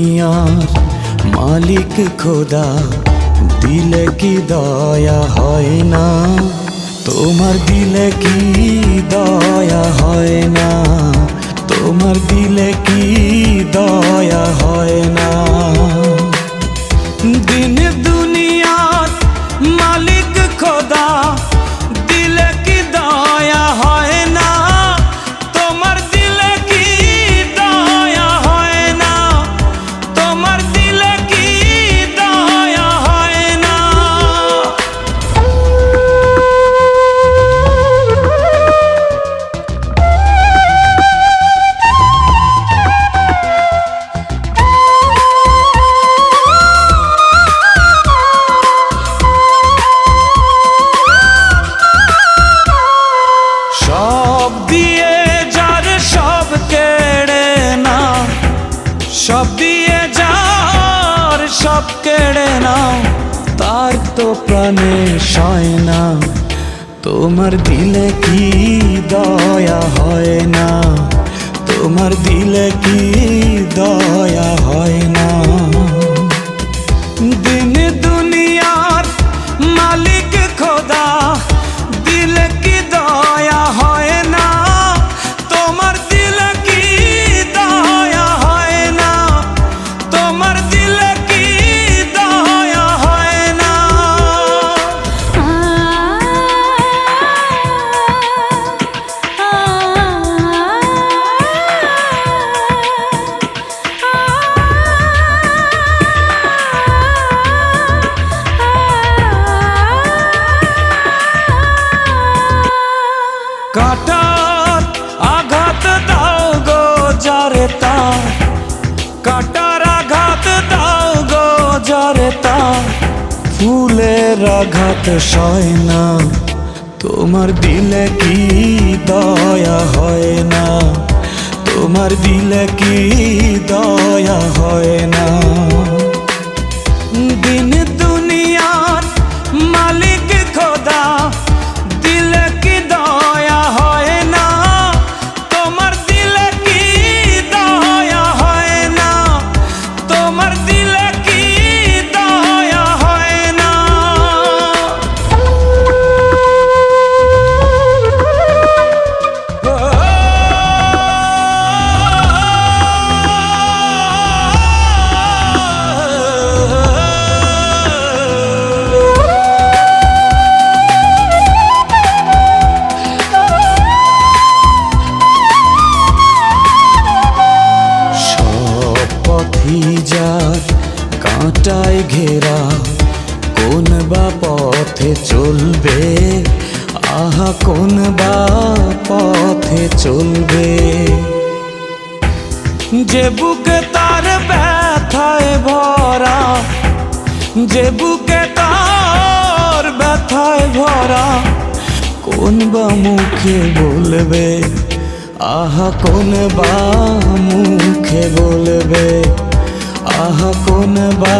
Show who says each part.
Speaker 1: দুনিয়ার মালিক খোদা, দিলে কি দয়া হয় না? তোমার দিলে কি দয়া হয় না? তোমার দিলে কি দয়া হয় না? দিন দুনিয়ার মালিক খোদা, দিলে কি দয়া হয় না? তোমার দিলে কি দয়া হয় না? তোমার দিলে কি দয়া হয় না? সব দিয়ে যার সব কেড়ে নাও, সব দিয়ে যার সব কেড়ে নাও, তার তো প্রাণে সয় না। তোমার দিলে কি দয়া হয় না? তোমার দিলে কি দয়া হয় না? দিন দুনিয়ার মালিক খোদা, দিলে কি দয়া হয় না? তোমার দিলে কি দয়া হয় না? তোমার দিলে কি দয়া হয় না? কাটার আঘাত দাও গো যারে তার, কাটার আঘাত দাও গো যারে তার, ফুলের আঘাত সয় না। তোমার দিলে কি দয়া হয় না? তোমার দিলে কি দয়া হয় না? দিন দুনিয়ার মালিক খোদা, দিলে কি দয়া হয় না? তোমার দিলে কি দয়া হয় না? তোমার দিলে কি দয়া হয় না? যার কাঁটায় ঘেরা, কোন বা পথে চলবে? আহা কোন বা পথে চলবে? যে বুকে তার ব্যথায় ভরা, যে বুকে তার ব্যথায় ভরা, কোন বা মুখে বলবে? আহা কোন বা মুখে বলবে? আহা কোন বা